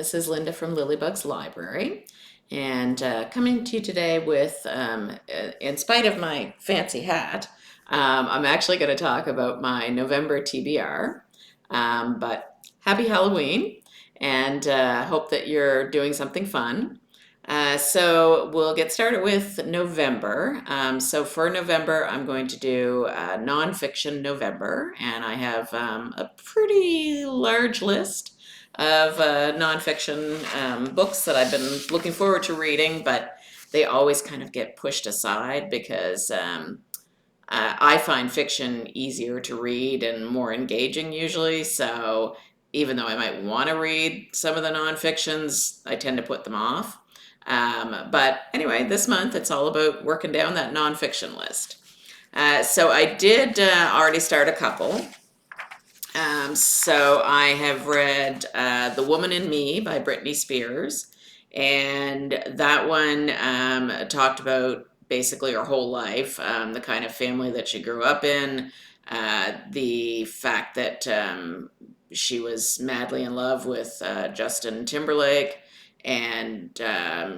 This is Linda from Lilybug's Library, and coming to you today with, in spite of my fancy hat, I'm actually going to talk about my November TBR. But happy Halloween, and hope that you're doing something fun. So we'll get started with November. So for November, I'm going to do nonfiction November, and I have a pretty large list of nonfiction books that I've been looking forward to reading, but they always kind of get pushed aside because I find fiction easier to read and more engaging usually. So even though I might want to read some of the nonfictions, I tend to put them off. But anyway, this month it's all about working down that nonfiction list. So I did already start a couple. So I have read The Woman in Me by Britney Spears, and that one talked about basically her whole life, the kind of family that she grew up in, the fact that she was madly in love with Justin Timberlake, and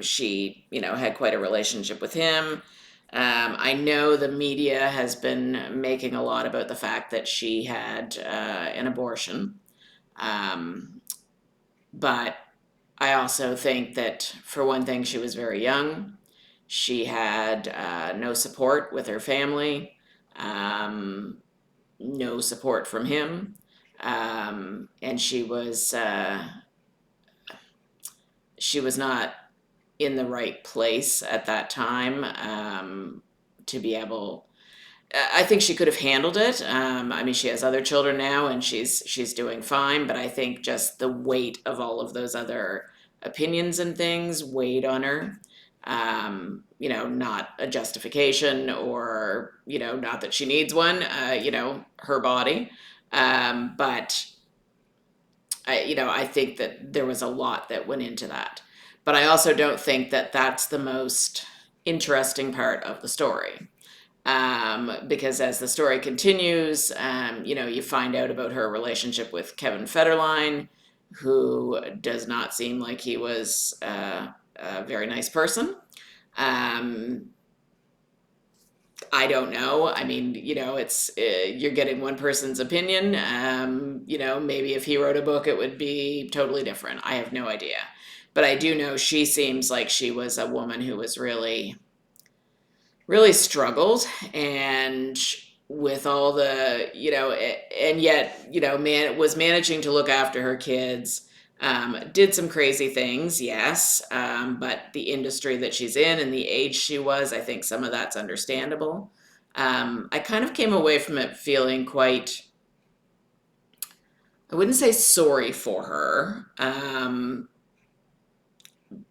she, had quite a relationship with him. I know the media has been making a lot about the fact that she had an abortion. Um, but I also think that, for one thing, she was very young. She had no support with her family, um, no support from him. And she was not in the right place at that time to be able. I think she could have handled it. I mean, she has other children now, and she's doing fine. But I think just the weight of all of those other opinions and things weighed on her. Not a justification, or not that she needs one. Her body, but I think that there was a lot that went into that. But I also don't think that that's the most interesting part of the story. Because as the story continues, you find out about her relationship with Kevin Federline, who does not seem like he was a very nice person. Um, I don't know. I mean, it's you're getting one person's opinion. Maybe if he wrote a book, it would be totally different. I have no idea. But I do know she seems like she was a woman who was really, really struggled, and with all the, and yet, was managing to look after her kids. Did some crazy things, yes, but the industry that she's in and the age she was, I think some of that's understandable. I kind of came away from it feeling quite, I wouldn't say sorry for her,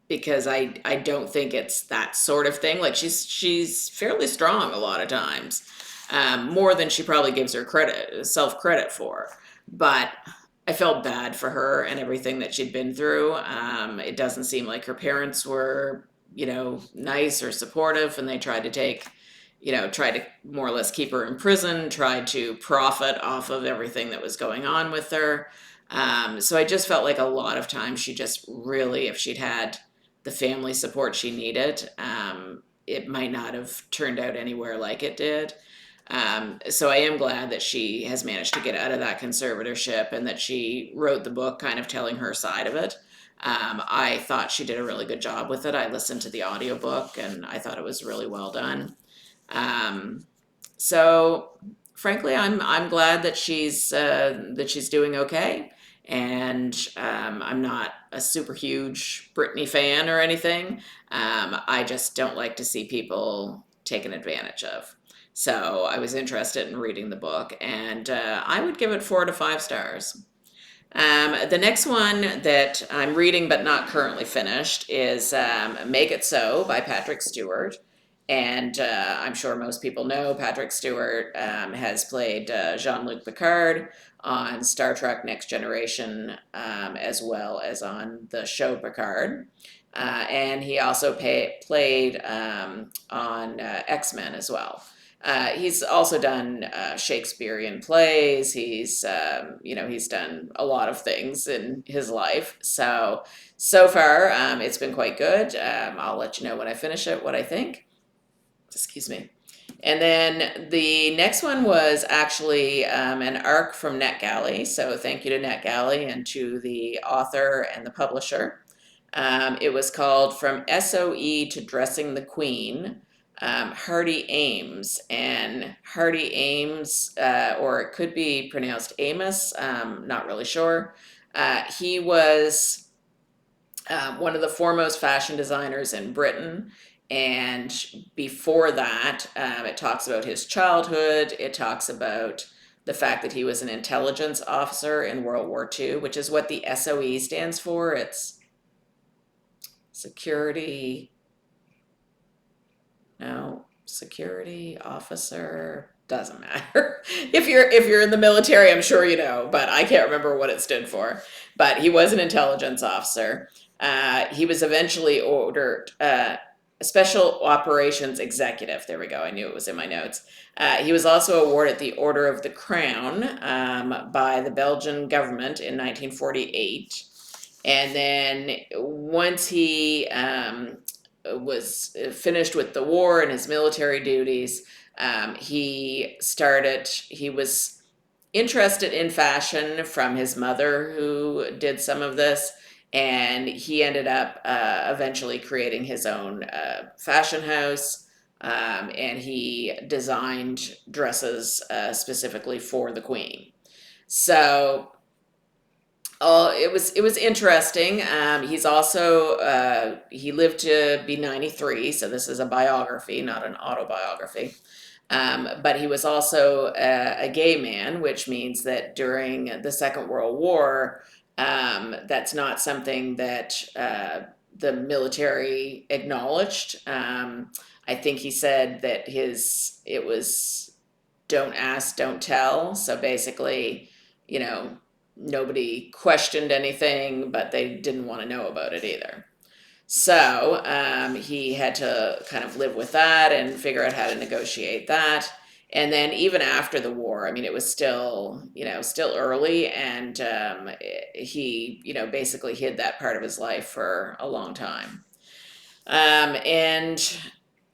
because I don't think it's that sort of thing. Like, she's fairly strong a lot of times, more than she probably gives her self credit for. But I felt bad for her and everything that she'd been through. It doesn't seem like her parents were, nice or supportive, and they tried to more or less keep her in prison, tried to profit off of everything that was going on with her. So I just felt like a lot of times she just really, if she'd had the family support she needed, it might not have turned out anywhere like it did. So I am glad that she has managed to get out of that conservatorship, and that she wrote the book kind of telling her side of it. I thought she did a really good job with it. I listened to the audiobook, and I thought it was really well done. So frankly, I'm glad that she's doing okay. And I'm not a super huge Britney fan or anything. I just don't like to see people taken advantage of. So I was interested in reading the book, and I would give it 4 to 5 stars. The next one that I'm reading but not currently finished is Make It So by Patrick Stewart. And I'm sure most people know Patrick Stewart has played Jean-Luc Picard on Star Trek Next Generation, as well as on the show Picard. And he also played on X-Men as well. He's also done Shakespearean plays. He's done a lot of things in his life. So far, it's been quite good. I'll let you know when I finish it what I think. Excuse me. And then the next one was actually an arc from NetGalley. So thank you to NetGalley and to the author and the publisher. It was called From SOE to Dressing the Queen, Hardy Ames. And Hardy Ames, or it could be pronounced Amos, not really sure. He was one of the foremost fashion designers in Britain. And before that, it talks about his childhood. It talks about the fact that he was an intelligence officer in World War II, which is what the SOE stands for. It's security, no, security officer, doesn't matter. If you're in the military, I'm sure you know, but I can't remember what it stood for. But he was an intelligence officer. He was eventually ordered special operations executive. There we go. I knew it was in my notes. He was also awarded the Order of the Crown by the Belgian government in 1948. And then once he was finished with the war and his military duties, he was interested in fashion from his mother, who did some of this, and he ended up eventually creating his own fashion house, and he designed dresses specifically for the Queen. So it was interesting. He's also he lived to be 93, so this is a biography, not an autobiography. But he was also a gay man, which means that during the Second World War, that's not something that the military acknowledged. I think he said that it was don't ask, don't tell. So basically, you know, nobody questioned anything, but they didn't want to know about it either. So he had to kind of live with that and figure out how to negotiate that. And then even after the war, I mean, it was still early, and he, basically hid that part of his life for a long time. And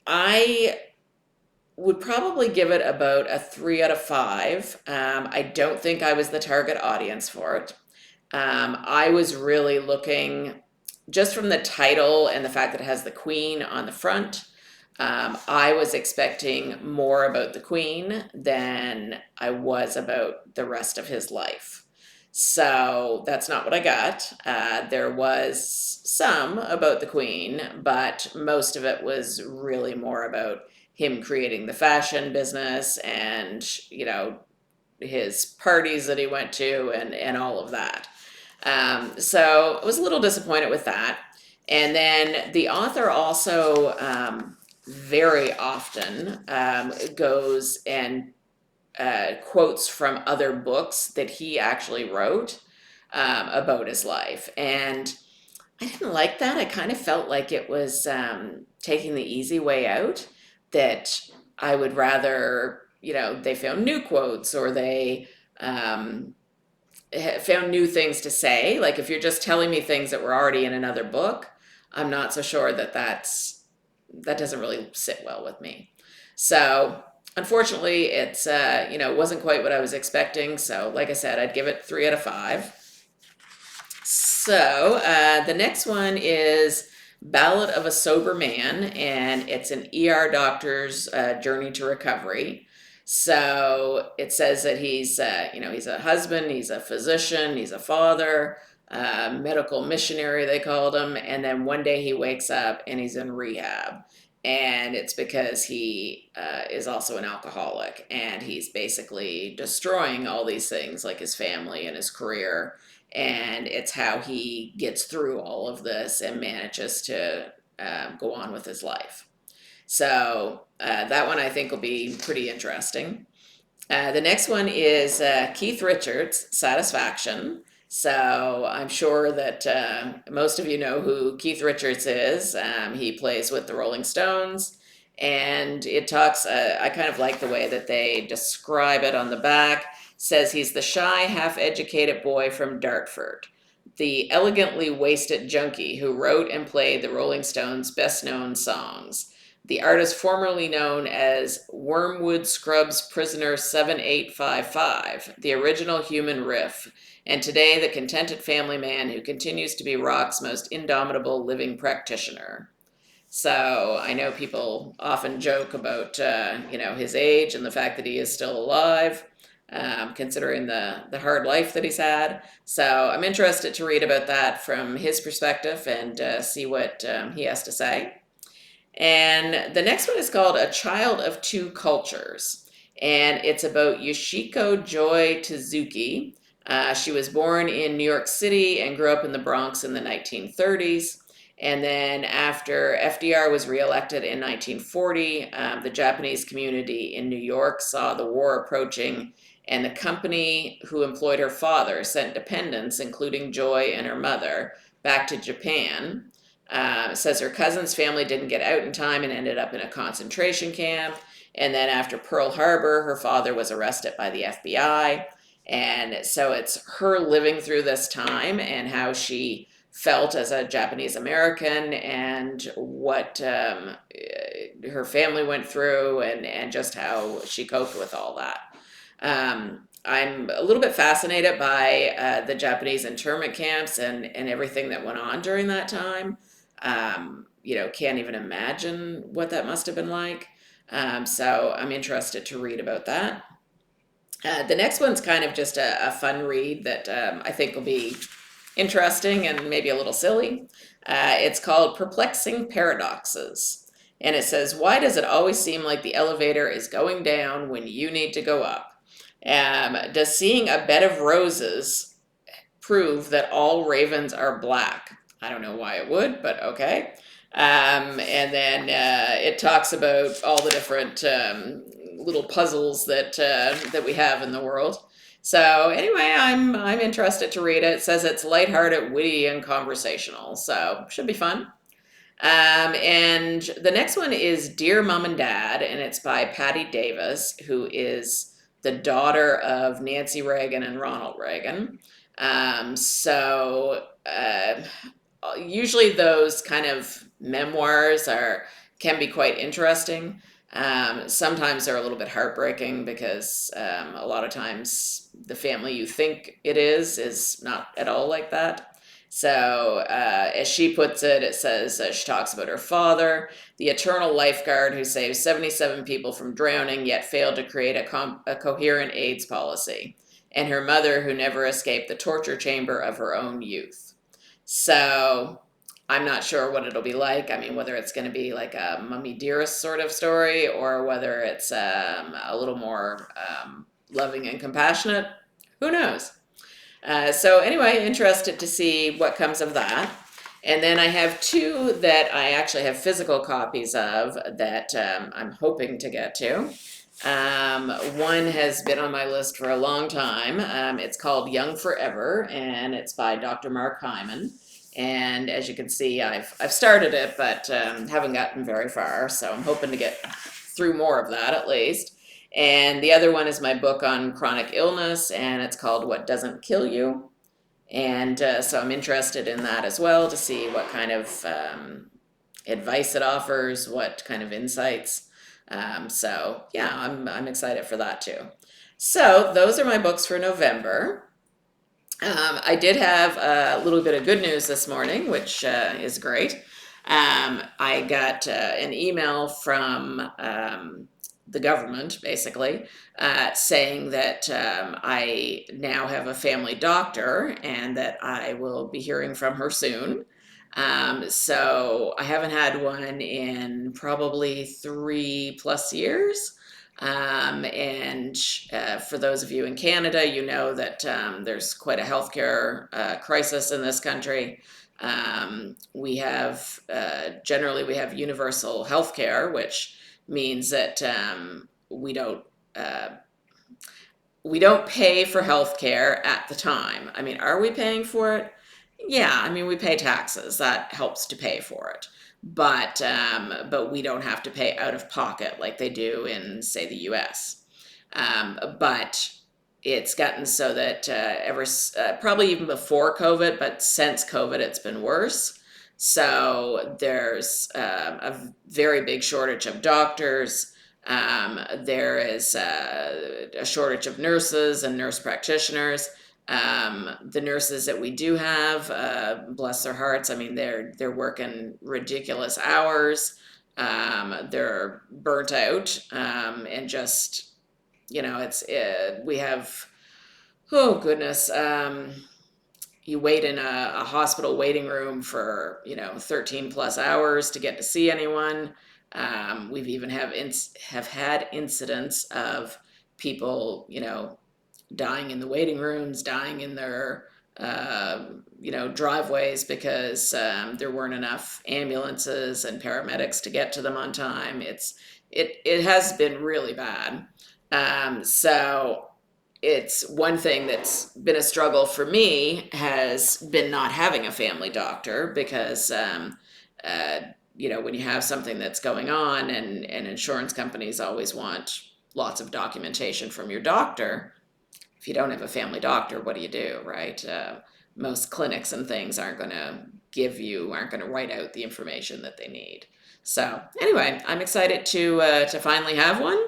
I would probably give it about a 3 out of 5. I don't think I was the target audience for it. I was really looking, just from the title and the fact that it has the Queen on the front, I was expecting more about the Queen than I was about the rest of his life. So that's not what I got. There was some about the Queen, but most of it was really more about him creating the fashion business and, his parties that he went to and all of that. So I was a little disappointed with that. And then the author also very often goes and quotes from other books that he actually wrote about his life. And I didn't like that. I kind of felt like it was taking the easy way out, that I would rather, they found new quotes, or they found new things to say. Like, if you're just telling me things that were already in another book, I'm not so sure that that doesn't really sit well with me. So unfortunately, it's it wasn't quite what I was expecting. So like I said, I'd give it 3 out of 5. So the next one is Ballad of a Sober Man, and it's an ER doctor's journey to recovery. So it says that he's a husband, he's a physician, he's a father, medical missionary, they called him. And then one day he wakes up and he's in rehab. And it's because he is also an alcoholic, and he's basically destroying all these things, like his family and his career. And it's how he gets through all of this and manages to go on with his life. So that one I think will be pretty interesting. The next one is Keith Richards' Satisfaction. So I'm sure that most of you know who Keith Richards is. He plays with the Rolling Stones, And it talks, I kind of like the way that they describe it on the back. Says he's the shy, half-educated boy from Dartford, the elegantly wasted junkie who wrote and played the Rolling Stones' best-known songs. The artist formerly known as Wormwood Scrubs Prisoner 7855, the original human riff, and today the contented family man who continues to be rock's most indomitable living practitioner. So I know people often joke about his age and the fact that he is still alive, considering the hard life that he's had. So I'm interested to read about that from his perspective and see what he has to say. And the next one is called A Child of Two Cultures. And it's about Yoshiko Joy Tezuki. She was born in New York City and grew up in the Bronx in the 1930s. And then after FDR was reelected in 1940, the Japanese community in New York saw the war approaching, and the company who employed her father sent dependents, including Joy and her mother, back to Japan. Says her cousin's family didn't get out in time and ended up in a concentration camp. And then after Pearl Harbor, her father was arrested by the FBI. And so it's her living through this time and how she felt as a Japanese American and what her family went through and just how she coped with all that. I'm a little bit fascinated by the Japanese internment camps and everything that went on during that time. Can't even imagine what that must have been like. So I'm interested to read about that. The next one's kind of just a fun read that I think will be interesting and maybe a little silly. It's called Perplexing Paradoxes. And it says, why does it always seem like the elevator is going down when you need to go up? Does seeing a bed of roses prove that all ravens are black? I don't know why it would, but okay. And then it talks about all the different little puzzles that we have in the world. So anyway, I'm interested to read it. It says it's lighthearted, witty, and conversational, so should be fun. And the next one is Dear Mom and Dad, and it's by Patty Davis, who is the daughter of Nancy Reagan and Ronald Reagan. Usually those kind of memoirs can be quite interesting. Sometimes they're a little bit heartbreaking because a lot of times the family you think it is not at all like that. So, as she puts it, it says she talks about her father, the eternal lifeguard who saved 77 people from drowning yet failed to create a coherent AIDS policy, and her mother who never escaped the torture chamber of her own youth. So, I'm not sure what it'll be like. I mean, whether it's going to be like a Mummy Dearest sort of story or whether it's a little more loving and compassionate. Who knows? So anyway, interested to see what comes of that. And then I have two that I actually have physical copies of that I'm hoping to get to. One has been on my list for a long time. It's called Young Forever, and it's by Dr. Mark Hyman. And as you can see, I've started it, but haven't gotten very far. So I'm hoping to get through more of that at least. And the other one is my book on chronic illness, and it's called What Doesn't Kill You. And so I'm interested in that as well to see what kind of advice it offers, what kind of insights. So yeah, I'm excited for that too. So those are my books for November. I did have a little bit of good news this morning, which is great. I got an email from the government, basically, saying that I now have a family doctor and that I will be hearing from her soon. So I haven't had one in probably 3+ years. And for those of you in Canada, you know that there's quite a healthcare crisis in this country. Generally we have universal healthcare, which means that we don't pay for healthcare at the time. I mean, are we paying for it? Yeah, I mean, we pay taxes. That helps to pay for it. but we don't have to pay out of pocket like they do in, say, the U.S. But it's gotten so that probably even before COVID, but since COVID, it's been worse. So there's a very big shortage of doctors. There is a shortage of nurses and nurse practitioners. The nurses that we do have, bless their hearts, I mean, they're working ridiculous hours. They're burnt out, and just, we have, oh goodness, you wait in a hospital waiting room for 13 plus hours to get to see anyone. We've even have had incidents of people dying in the waiting rooms, dying in their driveways because there weren't enough ambulances and paramedics to get to them on time. It has been really bad. So it's one thing that's been a struggle for me has been not having a family doctor because uh, when you have something that's going on, and insurance companies always want lots of documentation from your doctor. If you don't have a family doctor, what do, right? Most clinics and things aren't going to write out the information that they need. So anyway, I'm excited to finally have one.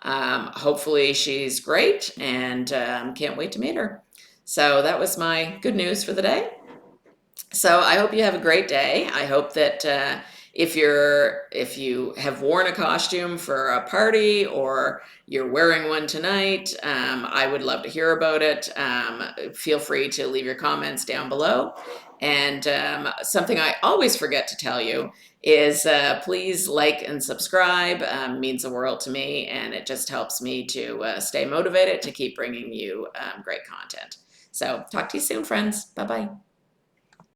Hopefully she's great, and can't wait to meet her. So that was my good news for the day. So I hope you have a great day. I hope that if you have worn a costume for a party or you're wearing one tonight, I would love to hear about it. Feel free to leave your comments down below. And something I always forget to tell you is please like and subscribe. Means the world to me, and it just helps me to stay motivated to keep bringing you great content. So talk to you soon, friends. Bye bye.